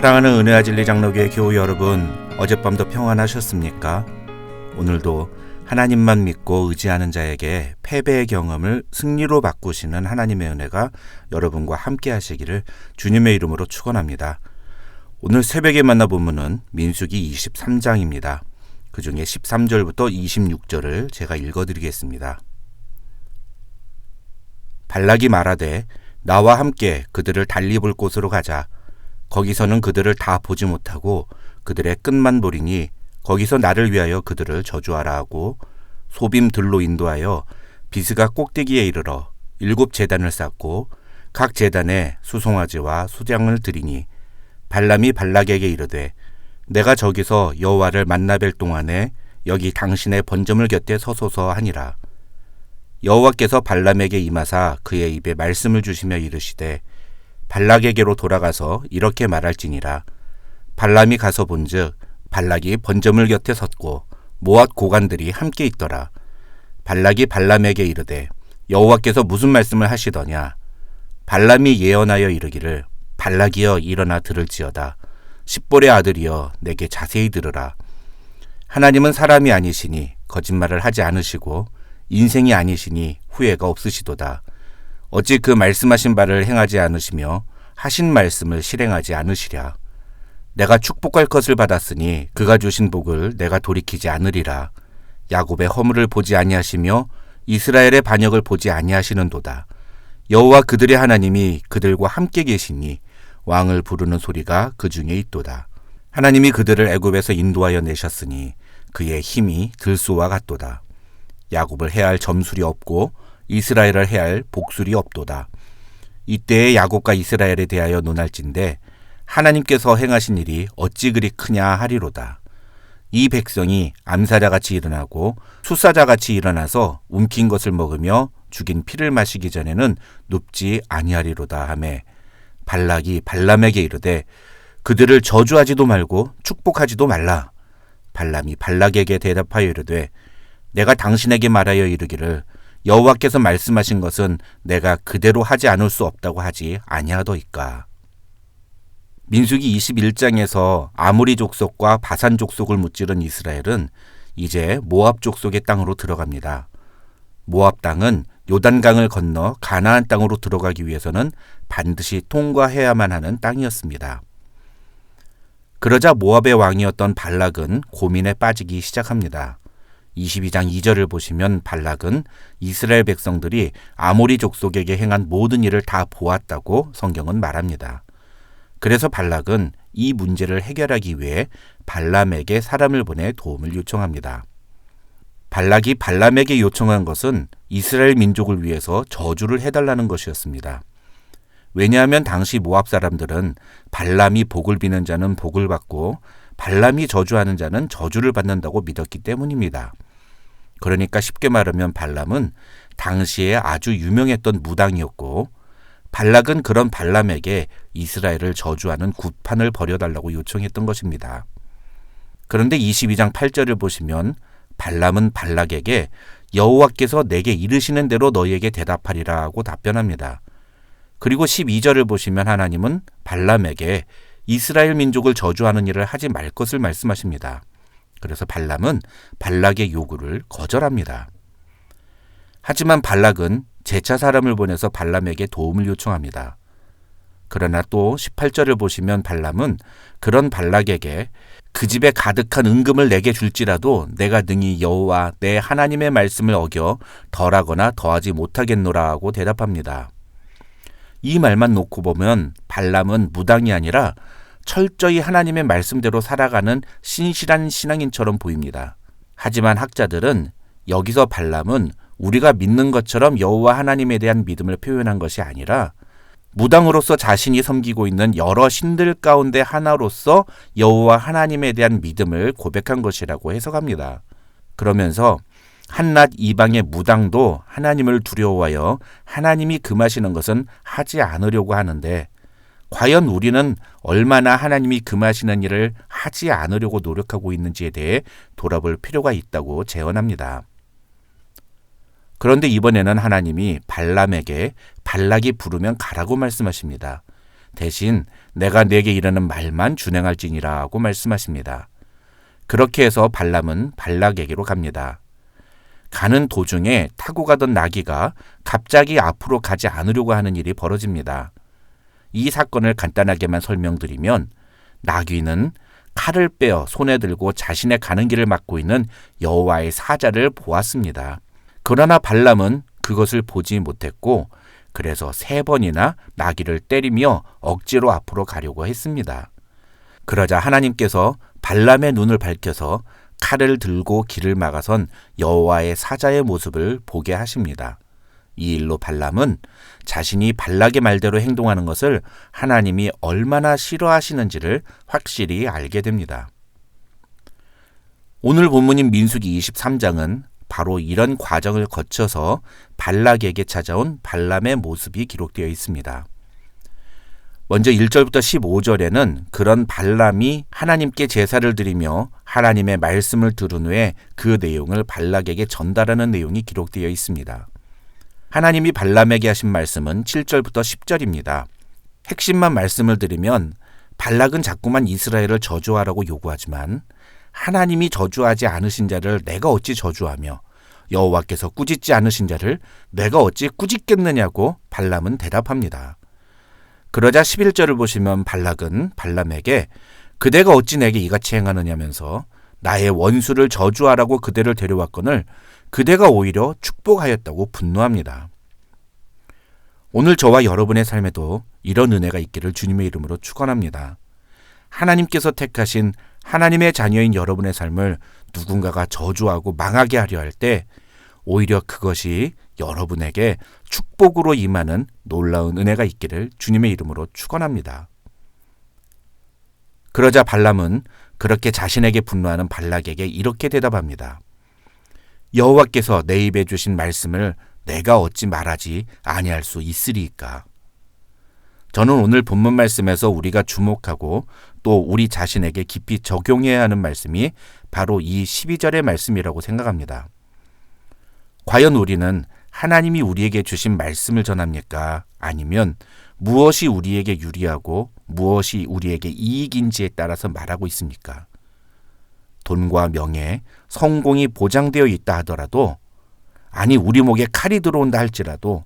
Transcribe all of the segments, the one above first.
사랑하는 은혜와 진리 장로교회 교우 여러분, 어젯밤도 평안하셨습니까? 오늘도 하나님만 믿고 의지하는 자에게 패배의 경험을 승리로 바꾸시는 하나님의 은혜가 여러분과 함께 하시기를 주님의 이름으로 축원합니다. 오늘 새벽에 만나 본문은 민수기 23장입니다. 그 중에 13절부터 26절을 제가 읽어드리겠습니다. 발락이 말하되 나와 함께 그들을 달리 볼 곳으로 가자. 거기서는 그들을 다 보지 못하고 그들의 끝만 보리니 거기서 나를 위하여 그들을 저주하라 하고 소빔들로 인도하여 비스가 꼭대기에 이르러 7 제단을 쌓고 각 제단에 수송아지와 수장을 드리니 발람이 발락에게 이르되 내가 저기서 여호와를 만나 뵐 동안에 여기 당신의 번제물 곁에 서소서 하니라. 여호와께서 발람에게 임하사 그의 입에 말씀을 주시며 이르시되 발락에게로 돌아가서 이렇게 말할지니라. 발람이 가서 본즉 발락이 번제물 곁에 섰고 모압 고관들이 함께 있더라. 발락이 발람에게 이르되 여호와께서 무슨 말씀을 하시더냐. 발람이 예언하여 이르기를 발락이여 일어나 들을지어다. 십볼의 아들이여 내게 자세히 들으라. 하나님은 사람이 아니시니 거짓말을 하지 않으시고 인생이 아니시니 후회가 없으시도다. 어찌 그 말씀하신 바를 행하지 않으시며 하신 말씀을 실행하지 않으시랴. 내가 축복할 것을 받았으니 그가 주신 복을 내가 돌이키지 않으리라. 야곱의 허물을 보지 아니하시며 이스라엘의 반역을 보지 아니하시는도다. 여호와 그들의 하나님이 그들과 함께 계시니 왕을 부르는 소리가 그 중에 있도다. 하나님이 그들을 애굽에서 인도하여 내셨으니 그의 힘이 들소와 같도다. 야곱을 해할 점술이 없고 이스라엘을 해할 복술이 없도다. 이때에 야곱과 이스라엘에 대하여 논할진대 하나님께서 행하신 일이 어찌 그리 크냐 하리로다. 이 백성이 암사자같이 일어나고 수사자같이 일어나서 움킨 것을 먹으며 죽인 피를 마시기 전에는 눕지 아니하리로다 하매 발락이 발람에게 이르되 그들을 저주하지도 말고 축복하지도 말라. 발람이 발락에게 대답하여 이르되 내가 당신에게 말하여 이르기를 여호와께서 말씀하신 것은 내가 그대로 하지 않을 수 없다고 하지 아니하더이까. 민수기 21장에서 아모리 족속과 바산 족속을 무찌른 이스라엘은 이제 모압 족속의 땅으로 들어갑니다. 모압 땅은 요단강을 건너 가나안 땅으로 들어가기 위해서는 반드시 통과해야만 하는 땅이었습니다. 그러자 모압의 왕이었던 발락은 고민에 빠지기 시작합니다. 22장 2절을 보시면 발락은 이스라엘 백성들이 아모리 족속에게 행한 모든 일을 다 보았다고 성경은 말합니다. 그래서 발락은 이 문제를 해결하기 위해 발람에게 사람을 보내 도움을 요청합니다. 발락이 발람에게 요청한 것은 이스라엘 민족을 위해서 저주를 해달라는 것이었습니다. 왜냐하면 당시 모압 사람들은 발람이 복을 비는 자는 복을 받고 발람이 저주하는 자는 저주를 받는다고 믿었기 때문입니다. 그러니까 쉽게 말하면 발람은 당시에 아주 유명했던 무당이었고 발락은 그런 발람에게 이스라엘을 저주하는 굿판을 벌여달라고 요청했던 것입니다. 그런데 22장 8절을 보시면 발람은 발락에게 여호와께서 내게 이르시는 대로 너희에게 대답하리라 하고 답변합니다. 그리고 12절을 보시면 하나님은 발람에게 이스라엘 민족을 저주하는 일을 하지 말 것을 말씀하십니다. 그래서 발람은 발락의 요구를 거절합니다. 하지만 발락은 제차 사람을 보내서 발람에게 도움을 요청합니다. 그러나 또 18절을 보시면 발람은 그런 발락에게 그 집에 가득한 은금을 내게 줄지라도 내가 능히 여호와 내 하나님의 말씀을 어겨 덜하거나 더하지 못하겠노라 하고 대답합니다. 이 말만 놓고 보면 발람은 무당이 아니라 철저히 하나님의 말씀대로 살아가는 신실한 신앙인처럼 보입니다. 하지만 학자들은 여기서 발람은 우리가 믿는 것처럼 여호와 하나님에 대한 믿음을 표현한 것이 아니라 무당으로서 자신이 섬기고 있는 여러 신들 가운데 하나로서 여호와 하나님에 대한 믿음을 고백한 것이라고 해석합니다. 그러면서 한낱 이방의 무당도 하나님을 두려워하여 하나님이 금하시는 것은 하지 않으려고 하는데 과연 우리는 얼마나 하나님이 금하시는 일을 하지 않으려고 노력하고 있는지에 대해 돌아볼 필요가 있다고 제언합니다. 그런데 이번에는 하나님이 발람에게 발락이 부르면 가라고 말씀하십니다. 대신 내가 네게 이르는 말만 준행할지니라 고 말씀하십니다. 그렇게 해서 발람은 발락에게로 갑니다. 가는 도중에 타고 가던 나귀가 갑자기 앞으로 가지 않으려고 하는 일이 벌어집니다. 이 사건을 간단하게만 설명드리면 나귀는 칼을 빼어 손에 들고 자신의 가는 길을 막고 있는 여호와의 사자를 보았습니다. 그러나 발람은 그것을 보지 못했고 그래서 3번이나 나귀를 때리며 억지로 앞으로 가려고 했습니다. 그러자 하나님께서 발람의 눈을 밝혀서 칼을 들고 길을 막아선 여호와의 사자의 모습을 보게 하십니다. 이 일로 발람은 자신이 발락의 말대로 행동하는 것을 하나님이 얼마나 싫어하시는지를 확실히 알게 됩니다. 오늘 본문인 민수기 23장은 바로 이런 과정을 거쳐서 발락에게 찾아온 발람의 모습이 기록되어 있습니다. 먼저 1절부터 15절에는 그런 발람이 하나님께 제사를 드리며 하나님의 말씀을 들은 후에 그 내용을 발락에게 전달하는 내용이 기록되어 있습니다. 하나님이 발람에게 하신 말씀은 7절부터 10절입니다. 핵심만 말씀을 드리면 발락은 자꾸만 이스라엘을 저주하라고 요구하지만 하나님이 저주하지 않으신 자를 내가 어찌 저주하며 여호와께서 꾸짖지 않으신 자를 내가 어찌 꾸짖겠느냐고 발람은 대답합니다. 그러자 11절을 보시면 발락은 발람에게 그대가 어찌 내게 이같이 행하느냐면서 나의 원수를 저주하라고 그대를 데려왔거늘 그대가 오히려 축복하였다고 분노합니다. 오늘 저와 여러분의 삶에도 이런 은혜가 있기를 주님의 이름으로 축원합니다. 하나님께서 택하신 하나님의 자녀인 여러분의 삶을 누군가가 저주하고 망하게 하려 할 때 오히려 그것이 여러분에게 축복으로 임하는 놀라운 은혜가 있기를 주님의 이름으로 축원합니다. 그러자 발람은 그렇게 자신에게 분노하는 발락에게 이렇게 대답합니다. 여호와께서 내 입에 주신 말씀을 내가 어찌 말하지 아니할 수 있으리이까. 저는 오늘 본문 말씀에서 우리가 주목하고 또 우리 자신에게 깊이 적용해야 하는 말씀이 바로 이 12절의 말씀이라고 생각합니다. 과연 우리는 하나님이 우리에게 주신 말씀을 전합니까? 아니면 무엇이 우리에게 유리하고 무엇이 우리에게 이익인지에 따라서 말하고 있습니까? 돈과 명예, 성공이 보장되어 있다 하더라도 아니 우리 목에 칼이 들어온다 할지라도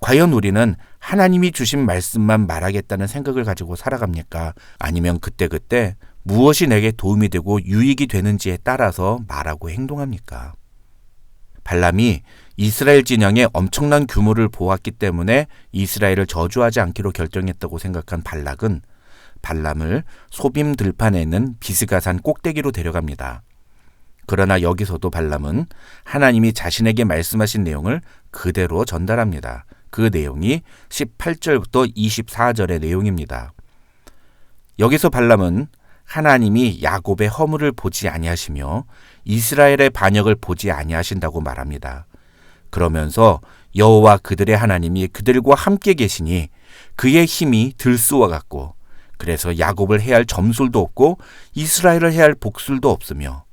과연 우리는 하나님이 주신 말씀만 말하겠다는 생각을 가지고 살아갑니까? 아니면 그때그때 무엇이 내게 도움이 되고 유익이 되는지에 따라서 말하고 행동합니까? 발람이 이스라엘 진영에 엄청난 규모를 보았기 때문에 이스라엘을 저주하지 않기로 결정했다고 생각한 발락은 발람을 소빔 들판에 있는 비스가산 꼭대기로 데려갑니다. 그러나 여기서도 발람은 하나님이 자신에게 말씀하신 내용을 그대로 전달합니다. 그 내용이 18절부터 24절의 내용입니다. 여기서 발람은 하나님이 야곱의 허물을 보지 아니하시며 이스라엘의 반역을 보지 아니하신다고 말합니다. 그러면서 여호와 그들의 하나님이 그들과 함께 계시니 그의 힘이 들소와 같고 그래서 야곱을 해할 점술도 없고 이스라엘을 해할 복술도 없으며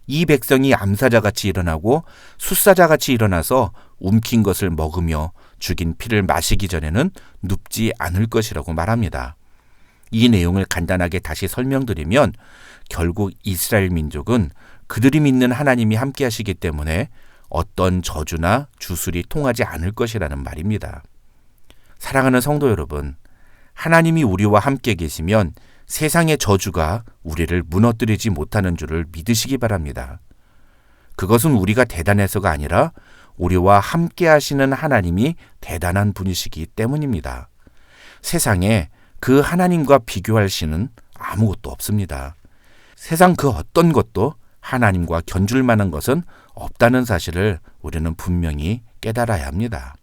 이 백성이 암사자같이 일어나고 숫사자같이 일어나서 움킨 것을 먹으며 죽인 피를 마시기 전에는 눕지 않을 것이라고 말합니다. 이 내용을 간단하게 다시 설명드리면 결국 이스라엘 민족은 그들이 믿는 하나님이 함께 하시기 때문에 어떤 저주나 주술이 통하지 않을 것이라는 말입니다. 사랑하는 성도 여러분, 하나님이 우리와 함께 계시면 세상의 저주가 우리를 무너뜨리지 못하는 줄을 믿으시기 바랍니다. 그것은 우리가 대단해서가 아니라 우리와 함께 하시는 하나님이 대단한 분이시기 때문입니다. 세상에 그 하나님과 비교할 신은 아무것도 없습니다. 세상 그 어떤 것도 하나님과 견줄 만한 것은 없다는 사실을 우리는 분명히 깨달아야 합니다.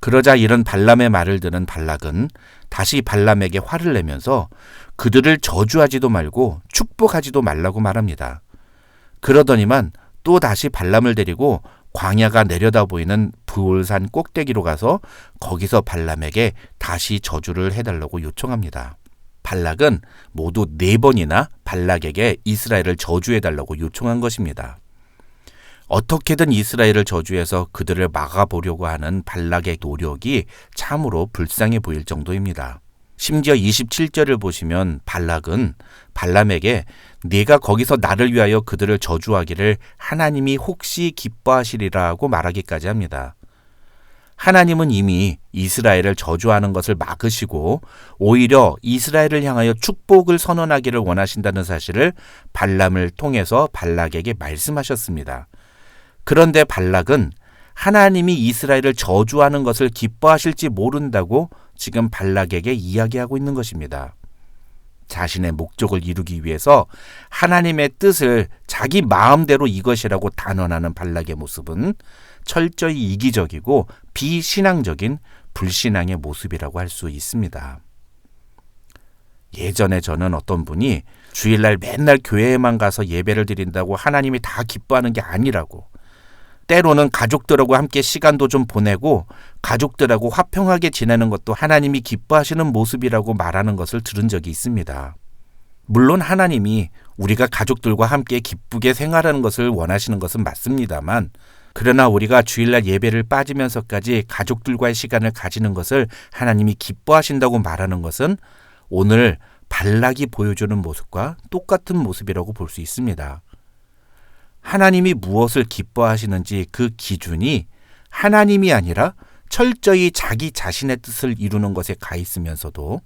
그러자 이런 발람의 말을 들은 발락은 다시 발람에게 화를 내면서 그들을 저주하지도 말고 축복하지도 말라고 말합니다. 그러더니만 또 다시 발람을 데리고 광야가 내려다 보이는 브올산 꼭대기로 가서 거기서 발람에게 다시 저주를 해달라고 요청합니다. 발락은 모두 4번이나 발락에게 이스라엘을 저주해달라고 요청한 것입니다. 어떻게든 이스라엘을 저주해서 그들을 막아보려고 하는 발락의 노력이 참으로 불쌍해 보일 정도입니다. 심지어 27절을 보시면 발락은 발람에게 네가 거기서 나를 위하여 그들을 저주하기를 하나님이 혹시 기뻐하시리라고 말하기까지 합니다. 하나님은 이미 이스라엘을 저주하는 것을 막으시고 오히려 이스라엘을 향하여 축복을 선언하기를 원하신다는 사실을 발람을 통해서 발락에게 말씀하셨습니다. 그런데 발락은 하나님이 이스라엘을 저주하는 것을 기뻐하실지 모른다고 지금 발락에게 이야기하고 있는 것입니다. 자신의 목적을 이루기 위해서 하나님의 뜻을 자기 마음대로 이것이라고 단언하는 발락의 모습은 철저히 이기적이고 비신앙적인 불신앙의 모습이라고 할 수 있습니다. 예전에 저는 어떤 분이 주일날 맨날 교회에만 가서 예배를 드린다고 하나님이 다 기뻐하는 게 아니라고, 때로는 가족들하고 함께 시간도 좀 보내고 가족들하고 화평하게 지내는 것도 하나님이 기뻐하시는 모습이라고 말하는 것을 들은 적이 있습니다. 물론 하나님이 우리가 가족들과 함께 기쁘게 생활하는 것을 원하시는 것은 맞습니다만, 그러나 우리가 주일날 예배를 빠지면서까지 가족들과의 시간을 가지는 것을 하나님이 기뻐하신다고 말하는 것은 오늘 발락이 보여주는 모습과 똑같은 모습이라고 볼 수 있습니다. 하나님이 무엇을 기뻐하시는지 그 기준이 하나님이 아니라 철저히 자기 자신의 뜻을 이루는 것에 가 있으면서도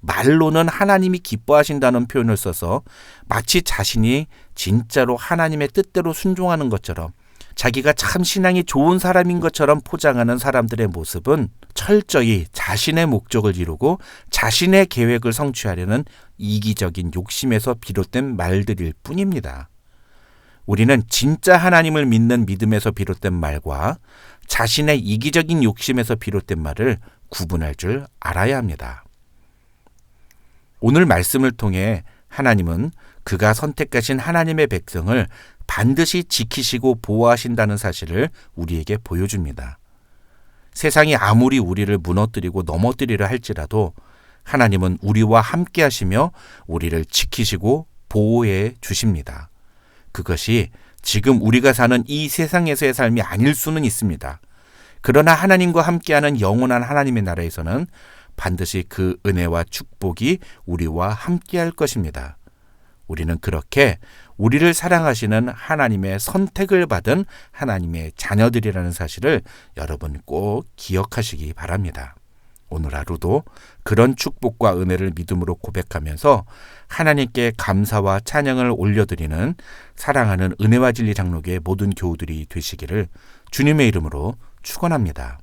말로는 하나님이 기뻐하신다는 표현을 써서 마치 자신이 진짜로 하나님의 뜻대로 순종하는 것처럼, 자기가 참 신앙이 좋은 사람인 것처럼 포장하는 사람들의 모습은 철저히 자신의 목적을 이루고 자신의 계획을 성취하려는 이기적인 욕심에서 비롯된 말들일 뿐입니다. 우리는 진짜 하나님을 믿는 믿음에서 비롯된 말과 자신의 이기적인 욕심에서 비롯된 말을 구분할 줄 알아야 합니다. 오늘 말씀을 통해 하나님은 그가 선택하신 하나님의 백성을 반드시 지키시고 보호하신다는 사실을 우리에게 보여줍니다. 세상이 아무리 우리를 무너뜨리고 넘어뜨리려 할지라도 하나님은 우리와 함께 하시며 우리를 지키시고 보호해 주십니다. 그것이 지금 우리가 사는 이 세상에서의 삶이 아닐 수는 있습니다. 그러나 하나님과 함께하는 영원한 하나님의 나라에서는 반드시 그 은혜와 축복이 우리와 함께할 것입니다. 우리는 그렇게 우리를 사랑하시는 하나님의 선택을 받은 하나님의 자녀들이라는 사실을 여러분 꼭 기억하시기 바랍니다. 오늘 하루도 그런 축복과 은혜를 믿음으로 고백하면서 하나님께 감사와 찬양을 올려드리는 사랑하는 은혜와 진리 장로교의 모든 교우들이 되시기를 주님의 이름으로 축원합니다.